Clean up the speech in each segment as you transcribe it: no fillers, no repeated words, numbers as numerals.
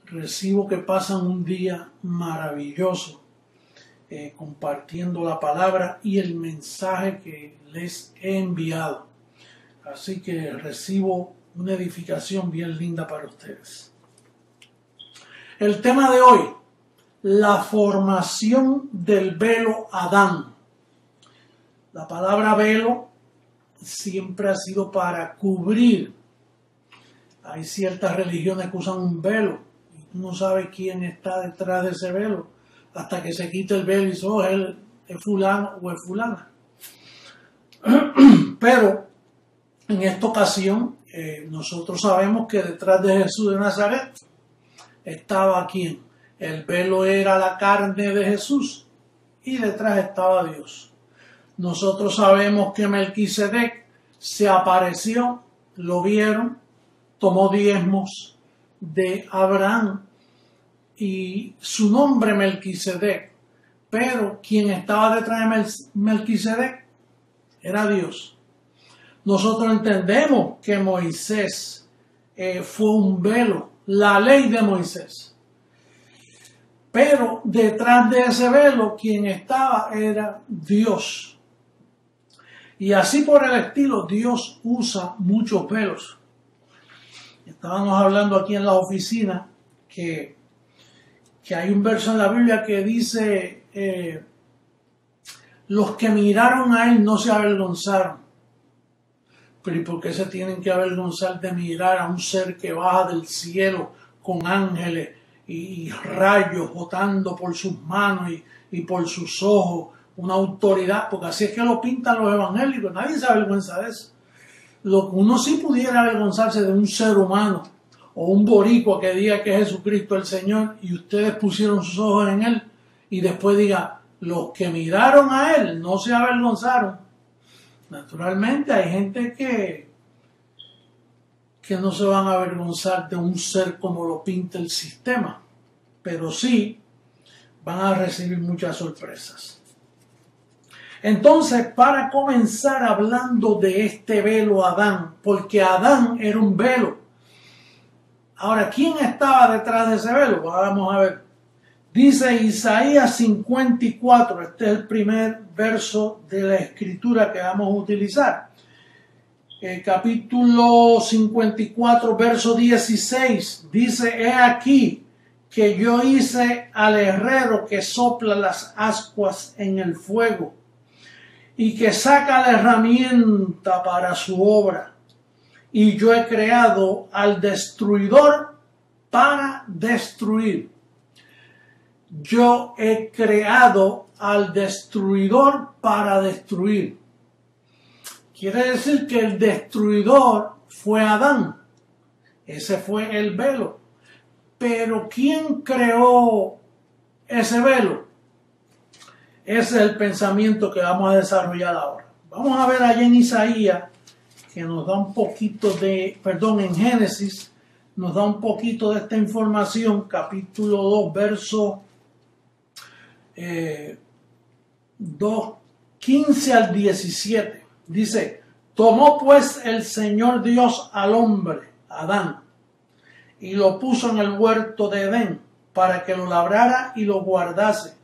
Recibo que pasan un día maravilloso compartiendo la palabra y el mensaje que les he enviado. Así que recibo una edificación bien linda para ustedes. El tema de hoy, la formación del velo Adán. La palabra velo siempre ha sido para cubrir. Hay ciertas religiones que usan un velo y tú no sabes quién está detrás de ese velo hasta que se quita el velo y dice, oh, él es fulano o es fulana. Pero en esta ocasión nosotros sabemos que detrás de Jesús de Nazaret estaba ¿quién? El velo era la carne de Jesús y detrás estaba Dios. Nosotros sabemos que Melquisedec se apareció, lo vieron, tomó diezmos de Abraham y su nombre Melquisedec, pero quien estaba detrás de Melquisedec era Dios. Nosotros entendemos que Moisés fue un velo, la ley de Moisés, pero detrás de ese velo quien estaba era Dios. Y así por el estilo, Dios usa muchos velos. Estábamos hablando aquí en la oficina que hay un verso en la Biblia que dice, los que miraron a él no se avergonzaron. Pero ¿y por qué se tienen que avergonzar de mirar a un ser que baja del cielo con ángeles y rayos botando por sus manos y por sus ojos? Una autoridad, porque así es que lo pintan los evangélicos, nadie se avergüenza de eso. Uno sí pudiera avergonzarse de un ser humano o un boricua que diga que Jesucristo es el Señor y ustedes pusieron sus ojos en él y después diga, los que miraron a él no se avergonzaron. Naturalmente hay gente que no se van a avergonzar de un ser como lo pinta el sistema, pero sí van a recibir muchas sorpresas. Entonces, para comenzar hablando de este velo Adán, porque Adán era un velo. Ahora, ¿quién estaba detrás de ese velo? Vamos a ver. Dice Isaías 54, este es el primer verso de la escritura que vamos a utilizar. El capítulo 54, verso 16, dice, he aquí que yo hice al herrero que sopla las ascuas en el fuego y que saca la herramienta para su obra. Y yo he creado al destruidor para destruir. Yo he creado al destruidor para destruir. Quiere decir que el destruidor fue Adán. Ese fue el velo. Pero ¿quién creó ese velo? Ese es el pensamiento que vamos a desarrollar ahora. Vamos a ver allá en Isaías, que nos da un poquito de, en Génesis, nos da un poquito de esta información, capítulo 2, verso 15 al 17. Dice, tomó pues el Señor Dios al hombre, Adán, y lo puso en el huerto de Edén, para que lo labrara y lo guardase.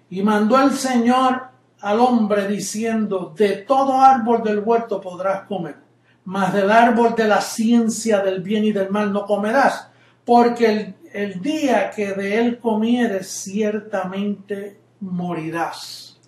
Y mandó el Señor al hombre diciendo, de todo árbol del huerto podrás comer, mas del árbol de la ciencia del bien y del mal no comerás, porque el día que de él comieres ciertamente morirás.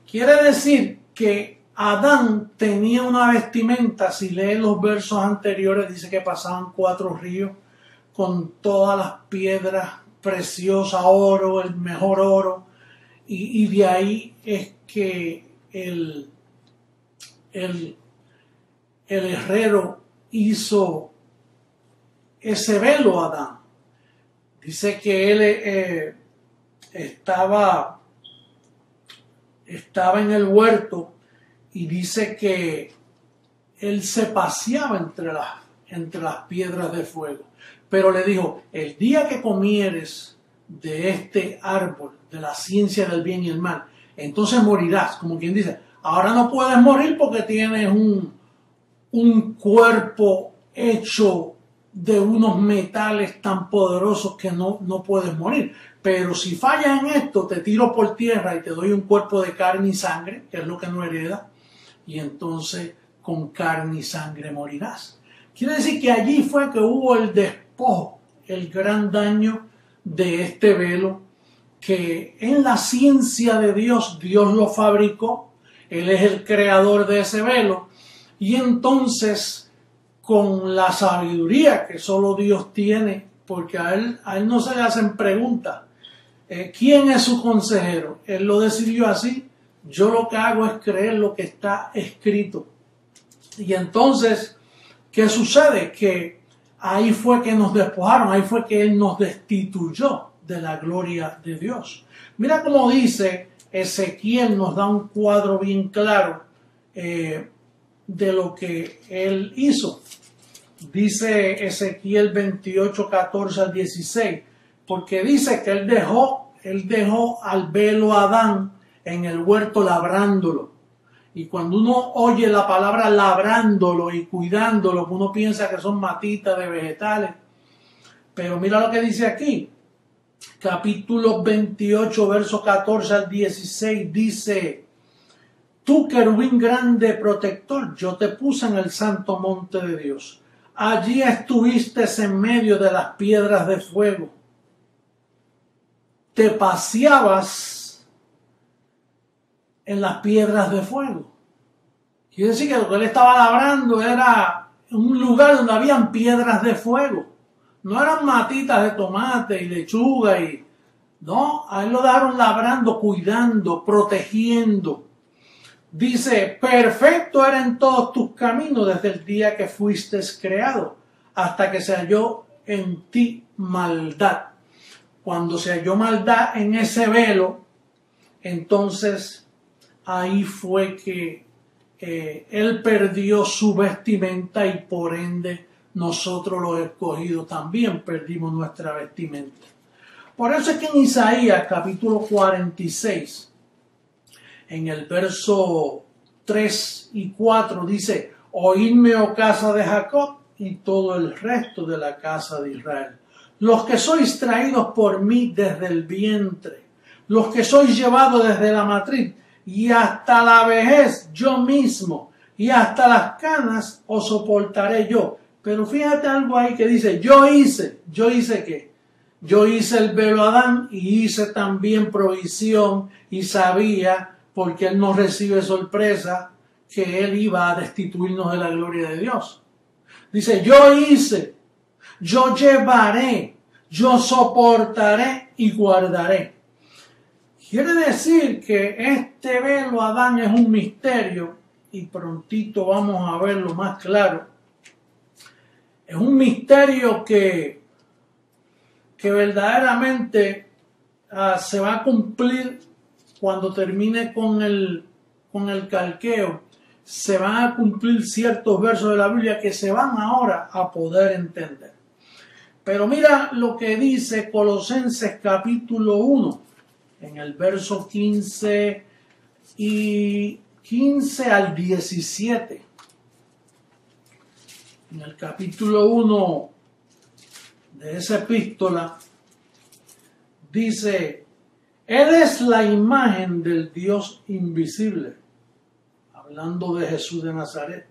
Quiere decir que Adán tenía una vestimenta, si lee los versos anteriores, dice que pasaban 4 ríos con todas las piedras preciosas, oro, el mejor oro, y de ahí es que el herrero hizo ese velo a Adán. Dice que él estaba en el huerto y dice que él se paseaba entre las piedras de fuego. Pero le dijo, el día que comieres de este árbol, de la ciencia del bien y el mal, entonces morirás. Como quien dice, ahora no puedes morir porque tienes un cuerpo hecho de unos metales tan poderosos que no puedes morir. Pero si fallas en esto, te tiro por tierra y te doy un cuerpo de carne y sangre, que es lo que no hereda, y entonces con carne y sangre morirás. Quiere decir que allí fue que hubo el despojo, el gran daño de este velo, que en la ciencia de Dios, Dios lo fabricó, Él es el creador de ese velo, y entonces con la sabiduría que solo Dios tiene, porque a él no se le hacen preguntas, ¿quién es su consejero? Él lo decidió así, yo lo que hago es creer lo que está escrito. Y entonces, ¿qué sucede? Que ahí fue que nos despojaron, ahí fue que Él nos destituyó de la gloria de Dios. Mira cómo dice Ezequiel, nos da un cuadro bien claro de lo que Él hizo. Dice Ezequiel 28, 14 al 16, porque dice que Él dejó al velo Adán en el huerto labrándolo. Y cuando uno oye la palabra labrándolo y cuidándolo, uno piensa que son matitas de vegetales. Pero mira lo que dice aquí. Capítulo 28, verso 14 al 16, dice: Tú, querubín grande protector, yo te puse en el santo monte de Dios. Allí estuviste en medio de las piedras de fuego. Te paseabas en las piedras de fuego. Quiere decir que lo que él estaba labrando era un lugar donde habían piedras de fuego. No eran matitas de tomate y lechuga no, a él lo dejaron labrando, cuidando, protegiendo. Dice: perfecto era en todos tus caminos desde el día que fuiste creado, hasta que se halló en ti maldad. Cuando se halló maldad en ese velo, entonces ahí fue que él perdió su vestimenta y por ende nosotros los escogidos también perdimos nuestra vestimenta. Por eso es que en Isaías capítulo 46, en el verso 3 y 4 dice: Oídme, oh casa de Jacob, y todo el resto de la casa de Israel, los que sois traídos por mí desde el vientre, los que sois llevados desde la matriz, y hasta la vejez yo mismo, y hasta las canas os soportaré yo. Pero fíjate algo ahí que dice: yo hice ¿qué? Yo hice el velo Adán y hice también provisión y sabía, porque Él nos recibe sorpresa, que Él iba a destituirnos de la gloria de Dios. Dice: yo hice, yo llevaré, yo soportaré y guardaré. Quiere decir que este velo Adán es un misterio, y prontito vamos a verlo más claro. Es un misterio que verdaderamente se va a cumplir cuando termine con el calqueo. Se van a cumplir ciertos versos de la Biblia que se van ahora a poder entender. Pero mira lo que dice Colosenses capítulo 1, en el verso 15 al 17. En el capítulo 1 de esa epístola dice: Él es la imagen del Dios invisible, hablando de Jesús de Nazaret,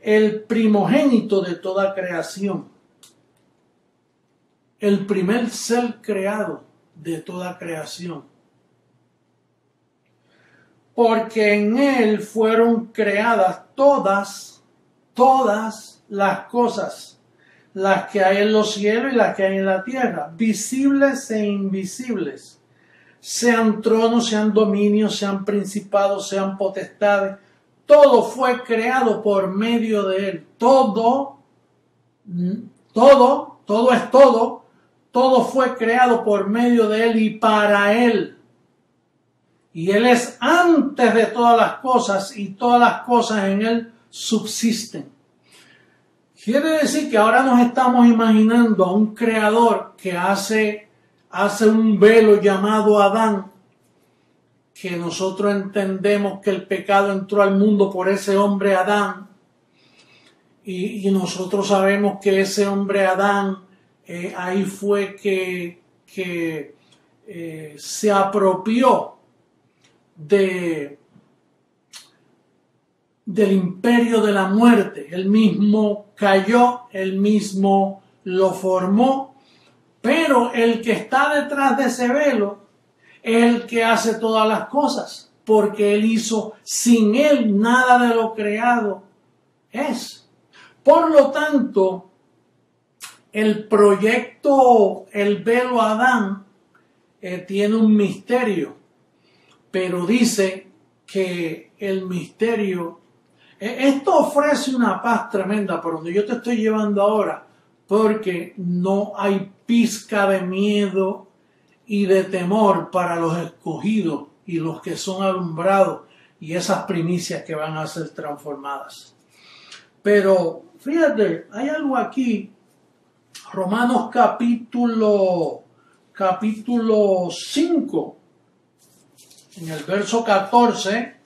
el primogénito de toda creación, el primer ser creado de toda creación, porque en Él fueron creadas todas las cosas, las que hay en los cielos y las que hay en la tierra, visibles e invisibles, sean tronos, sean dominios, sean principados, sean potestades. Todo fue creado por medio de Él. Todo fue creado por medio de Él y para Él. Y Él es antes de todas las cosas, y todas las cosas en Él subsisten. Quiere decir que ahora nos estamos imaginando a un creador que hace un velo llamado Adán, que nosotros entendemos que el pecado entró al mundo por ese hombre Adán, y nosotros sabemos que ese hombre Adán, ahí fue que se apropió del imperio de la muerte. Él mismo cayó, él mismo lo formó, pero el que está detrás de ese velo es el que hace todas las cosas, porque él hizo, sin él nada de lo creado es. Por lo tanto, el proyecto, el velo Adán, tiene un misterio, pero dice que el misterio, esto ofrece una paz tremenda por donde yo te estoy llevando ahora, porque no hay pizca de miedo y de temor para los escogidos y los que son alumbrados y esas primicias que van a ser transformadas. Pero fíjate, hay algo aquí, Romanos capítulo 5, en el verso 14,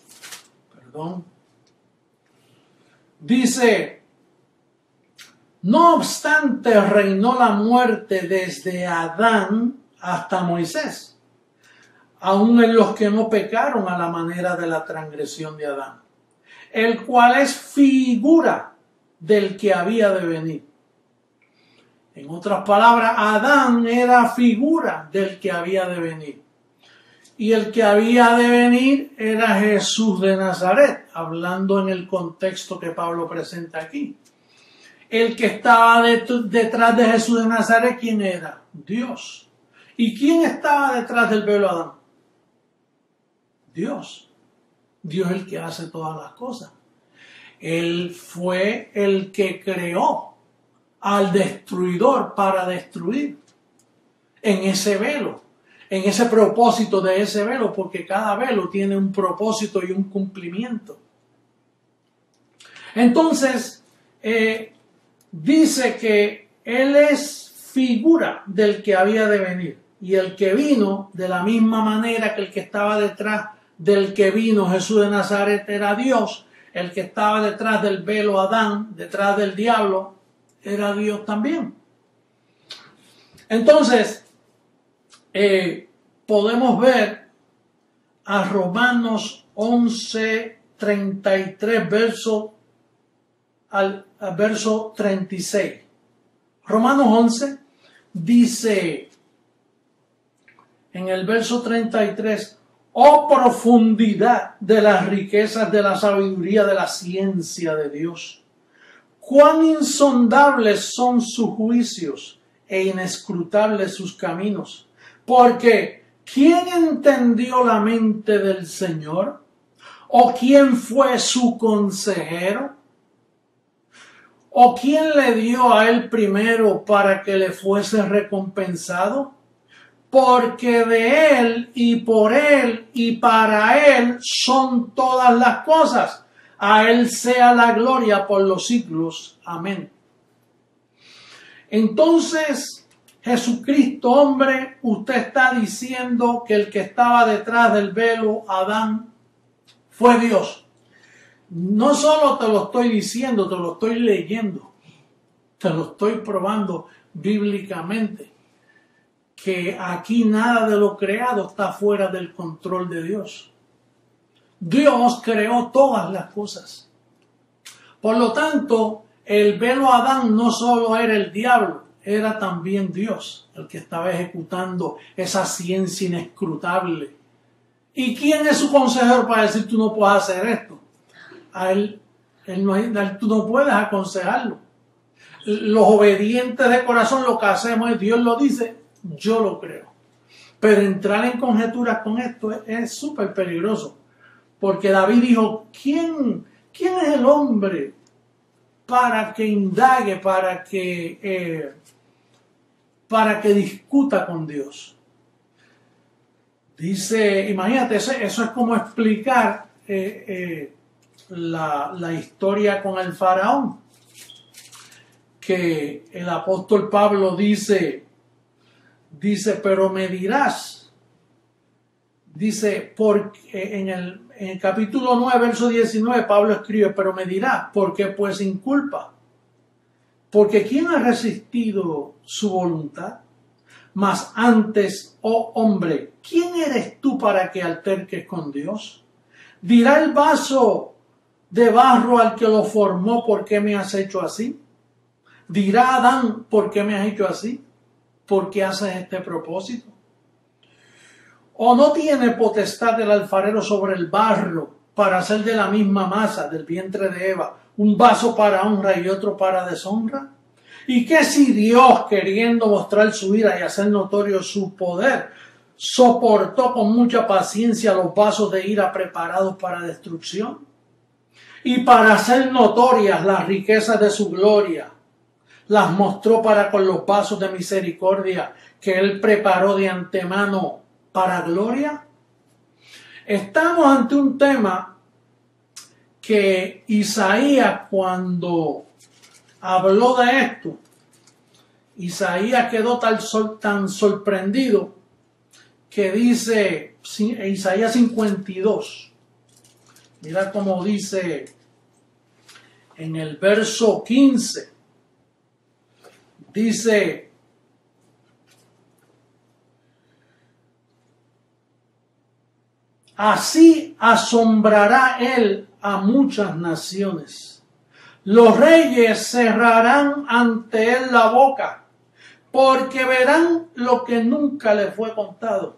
dice: no obstante reinó la muerte desde Adán hasta Moisés, aun en los que no pecaron a la manera de la transgresión de Adán, el cual es figura del que había de venir. En otras palabras, Adán era figura del que había de venir. Y el que había de venir era Jesús de Nazaret, hablando en el contexto que Pablo presenta aquí. El que estaba detrás de Jesús de Nazaret, ¿quién era? Dios. ¿Y quién estaba detrás del velo Adán? Dios. Dios es el que hace todas las cosas. Él fue el que creó al destruidor para destruir en ese velo, en ese propósito de ese velo, porque cada velo tiene un propósito y un cumplimiento. Entonces, dice que Él es figura del que había de venir, y el que vino de la misma manera que el que estaba detrás del que vino Jesús de Nazaret era Dios. El que estaba detrás del velo Adán, detrás del diablo, era Dios también. Entonces, podemos ver a Romanos 11:33, al verso 36. Romanos 11 dice en el verso 33: oh profundidad de las riquezas de la sabiduría de la ciencia de Dios, cuán insondables son sus juicios e inescrutables sus caminos. Porque ¿quién entendió la mente del Señor? ¿O quién fue su consejero? ¿O quién le dio a él primero para que le fuese recompensado? Porque de él y por él y para él son todas las cosas. A él sea la gloria por los siglos. Amén. Entonces, Jesucristo, hombre, usted está diciendo que el que estaba detrás del velo, Adán, fue Dios. No solo te lo estoy diciendo, te lo estoy leyendo, te lo estoy probando bíblicamente, que aquí nada de lo creado está fuera del control de Dios. Dios creó todas las cosas. Por lo tanto, el velo Adán no solo era el diablo, era también Dios el que estaba ejecutando esa ciencia inescrutable. ¿Y quién es su consejero para decir tú no puedes hacer esto? A él tú no puedes aconsejarlo. Los obedientes de corazón lo que hacemos es, Dios lo dice, yo lo creo. Pero entrar en conjeturas con esto es súper peligroso. Porque David dijo, ¿quién es el hombre para que indague, para que discuta con Dios? Dice, imagínate, eso es como explicar la historia con el faraón. Que el apóstol Pablo dice, pero me dirás, dice, porque en el capítulo 9, verso 19, Pablo escribe, pero me dirás, ¿por qué pues sin culpa? Porque ¿quién ha resistido su voluntad? Mas antes, oh hombre, ¿quién eres tú para que alterques con Dios? ¿Dirá el vaso de barro al que lo formó, ¿por qué me has hecho así? ¿Dirá Adán, ¿por qué me has hecho así? ¿Por qué haces este propósito? ¿O no tiene potestad el alfarero sobre el barro para hacer de la misma masa del vientre de Eva un vaso para honra y otro para deshonra? ¿Y qué si Dios, queriendo mostrar su ira y hacer notorio su poder, soportó con mucha paciencia los vasos de ira preparados para destrucción? Y para hacer notorias las riquezas de su gloria, las mostró para con los vasos de misericordia que él preparó de antemano para gloria. Estamos ante un tema que Isaías, cuando habló de esto, Isaías quedó tan sorprendido que dice, Isaías 52, mira cómo dice en el verso 15, dice: así asombrará él a muchas naciones. Los reyes cerrarán ante él la boca, porque verán lo que nunca le fue contado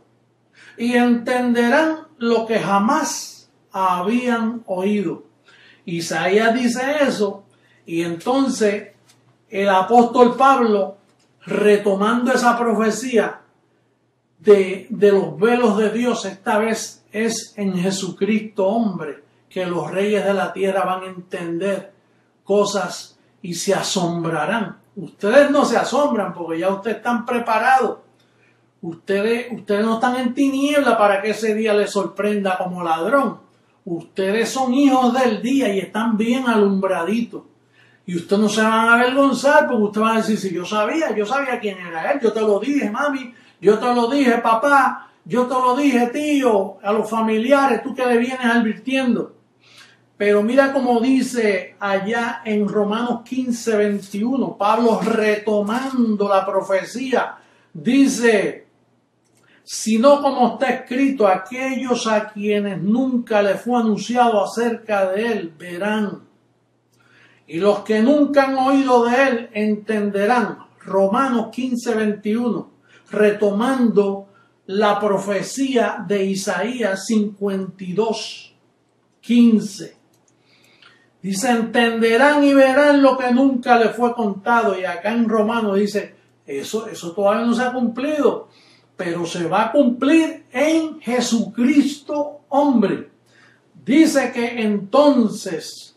y entenderán lo que jamás habían oído. Isaías dice eso, y entonces el apóstol Pablo, retomando esa profecía de los velos de Dios, esta vez es en Jesucristo hombre, que los reyes de la tierra van a entender cosas y se asombrarán. Ustedes no se asombran porque ya ustedes están preparados. Ustedes no están en tiniebla para que ese día les sorprenda como ladrón. Ustedes son hijos del día y están bien alumbraditos. Y ustedes no se van a avergonzar porque ustedes van a decir: si yo sabía quién era él, yo te lo dije, mami, yo te lo dije, papá, yo te lo dije, tío, a los familiares, tú que le vienes advirtiendo. Pero mira cómo dice allá en Romanos 15, 21, Pablo, retomando la profecía, dice: sino como está escrito, aquellos a quienes nunca les fue anunciado acerca de él verán, y los que nunca han oído de él entenderán. Romanos 15, 21, retomando la profecía de Isaías 52, 15. Dice: entenderán y verán lo que nunca les fue contado. Y acá en Romanos dice: eso todavía no se ha cumplido, pero se va a cumplir en Jesucristo hombre. Dice que entonces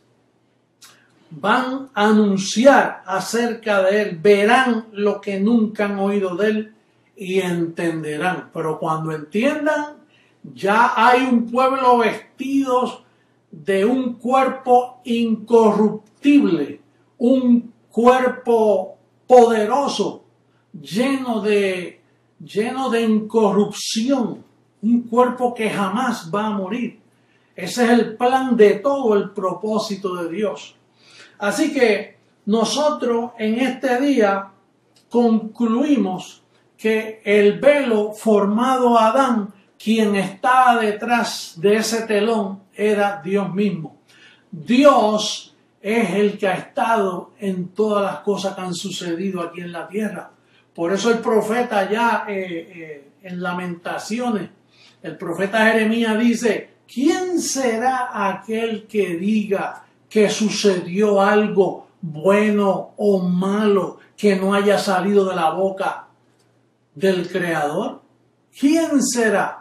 van a anunciar acerca de él, verán lo que nunca han oído de él y entenderán. Pero cuando entiendan, ya hay un pueblo vestidos de un cuerpo incorruptible, un cuerpo poderoso, lleno de incorrupción, un cuerpo que jamás va a morir. Ese es el plan de todo el propósito de Dios. Así que nosotros en este día concluimos que el velo formado a Adán, quien estaba detrás de ese telón, era Dios mismo. Dios es el que ha estado en todas las cosas que han sucedido aquí en la tierra. Por eso el profeta ya en Lamentaciones, el profeta Jeremías dice: ¿quién será aquel que diga que sucedió algo bueno o malo que no haya salido de la boca del Creador? ¿Quién será?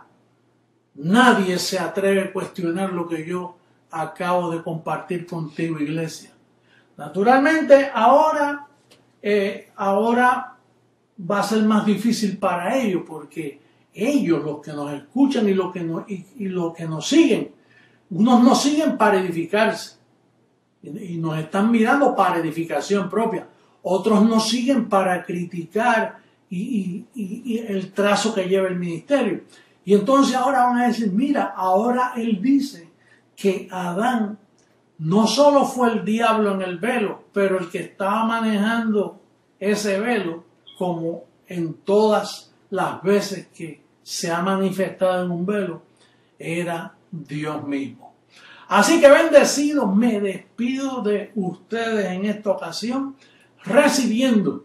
Nadie se atreve a cuestionar lo que yo acabo de compartir contigo, iglesia. Naturalmente, ahora va a ser más difícil para ellos, porque ellos, los que nos escuchan y los que nos siguen, unos nos siguen para edificarse y nos están mirando para edificación propia. Otros nos siguen para criticar y el trazo que lleva el ministerio. Y entonces ahora van a decir: mira, ahora él dice que Adán no solo fue el diablo en el velo, pero el que estaba manejando ese velo, como en todas las veces que se ha manifestado en un velo, era Dios mismo. Así que bendecidos, me despido de ustedes en esta ocasión, recibiendo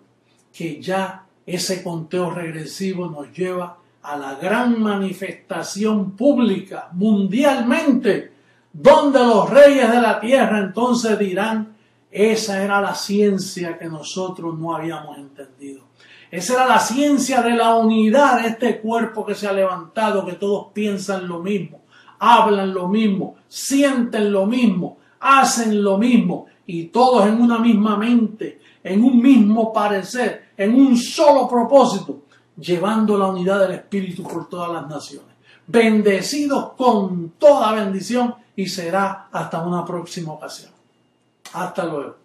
que ya ese conteo regresivo nos lleva a la gran manifestación pública mundialmente, donde los reyes de la tierra entonces dirán: esa era la ciencia que nosotros no habíamos entendido. Esa era la ciencia de la unidad de este cuerpo que se ha levantado, que todos piensan lo mismo, hablan lo mismo, sienten lo mismo, hacen lo mismo, y todos en una misma mente, en un mismo parecer, en un solo propósito, llevando la unidad del Espíritu por todas las naciones. Bendecidos con toda bendición, y será hasta una próxima ocasión. Hasta luego.